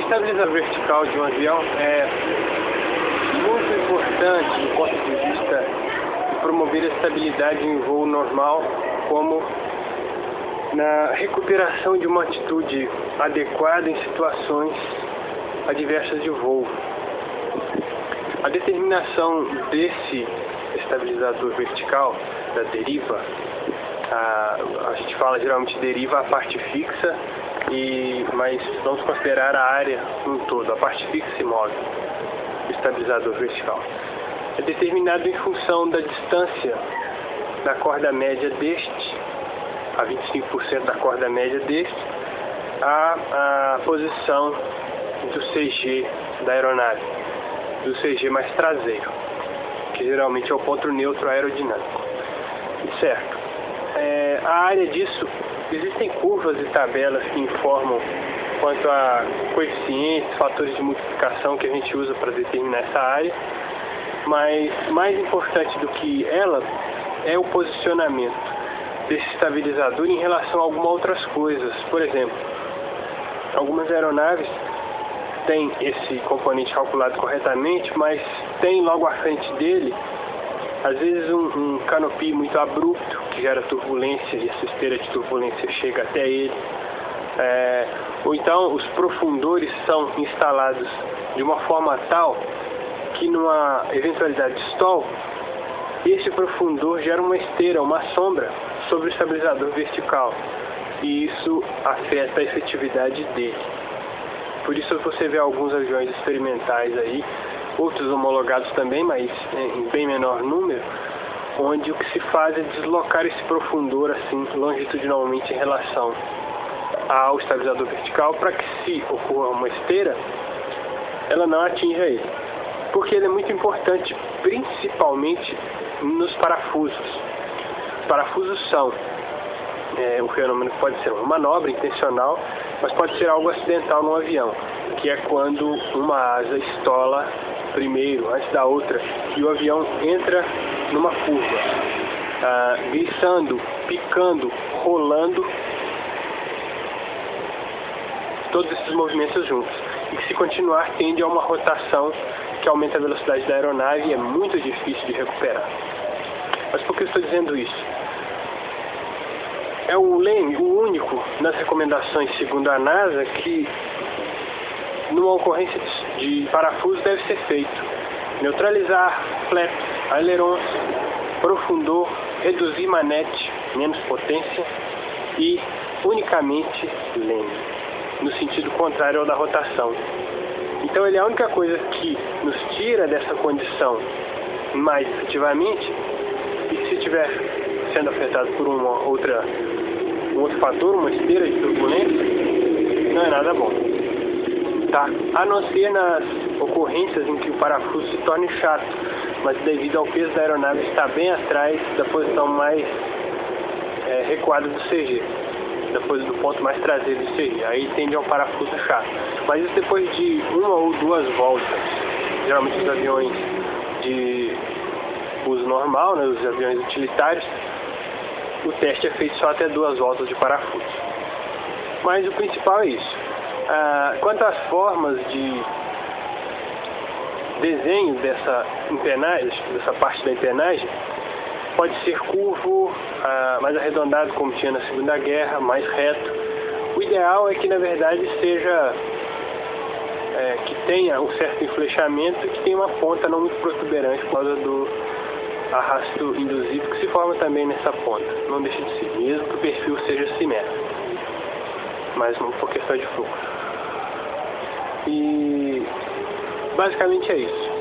estabilizador vertical de um avião é muito importante do ponto de vista de promover a estabilidade em voo normal, como na recuperação de uma atitude adequada em situações adversas de voo. A determinação desse estabilizador vertical, da deriva, a gente fala geralmente deriva a parte fixa, mas vamos considerar a área no todo, a parte fixa e móvel, o estabilizador vertical. É determinado em função da distância da corda média deste, a 25% da corda média deste, a posição do CG da aeronave, do CG mais traseiro, que geralmente é o ponto neutro aerodinâmico. Certo. A área disso, existem curvas e tabelas que informam quanto a coeficientes, fatores de multiplicação que a gente usa para determinar essa área, mas mais importante do que ela é o posicionamento desse estabilizador em relação a algumas outras coisas. Por exemplo, algumas aeronaves têm esse componente calculado corretamente, mas tem logo à frente dele, às vezes, um canopy muito abrupto, que gera turbulência, e essa esteira de turbulência chega até ele. Ou então, os profundores são instalados de uma forma tal que, numa eventualidade de stall, esse profundor gera uma esteira, uma sombra, sobre o estabilizador vertical. E isso afeta a efetividade dele. Por isso você vê alguns aviões experimentais aí, outros homologados também, mas em bem menor número, onde o que se faz é deslocar esse profundor assim longitudinalmente em relação ao estabilizador vertical, para que, se ocorra uma esteira, ela não atinja ele. Porque ele é muito importante, principalmente nos parafusos. Os parafusos são um fenômeno que pode ser uma manobra intencional, mas pode ser algo acidental no avião, que é quando uma asa estola primeiro, antes da outra, e o avião entra numa curva, glissando, picando, rolando, todos esses movimentos juntos. E que, se continuar, tende a uma rotação que aumenta a velocidade da aeronave e é muito difícil de recuperar. Mas por que eu estou dizendo isso? É o único nas recomendações, segundo a NASA, que numa ocorrência de parafuso deve ser feito: neutralizar flaps, ailerons, profundor, reduzir manete, menos potência, e unicamente leme, no sentido contrário ao da rotação. Então ele é a única coisa que nos tira dessa condição mais efetivamente, e se estiver sendo afetado por um outro fator, uma esteira de turbulência, não é nada bom. Tá? A não ser nas ocorrências em que o parafuso se torne chato, mas devido ao peso da aeronave está bem atrás da posição mais recuada do CG, depois do ponto mais traseiro do CG, aí tende a um parafuso chato. Mas isso depois de uma ou duas voltas. Geralmente os aviões de uso normal, né, os aviões utilitários, o teste é feito só até 2 voltas de parafuso. Mas o principal é isso. Quanto às formas de desenho dessa empenagem, dessa parte da empenagem, pode ser curvo, mais arredondado, como tinha na Segunda Guerra, mais reto. O ideal é que, na verdade, seja que tenha um certo enflechamento e que tenha uma ponta não muito protuberante por causa do arrasto induzido que se forma também nessa ponta. Não deixa de ser, mesmo que o perfil seja simétrico, mas não por questão de fluxo. E basicamente é isso.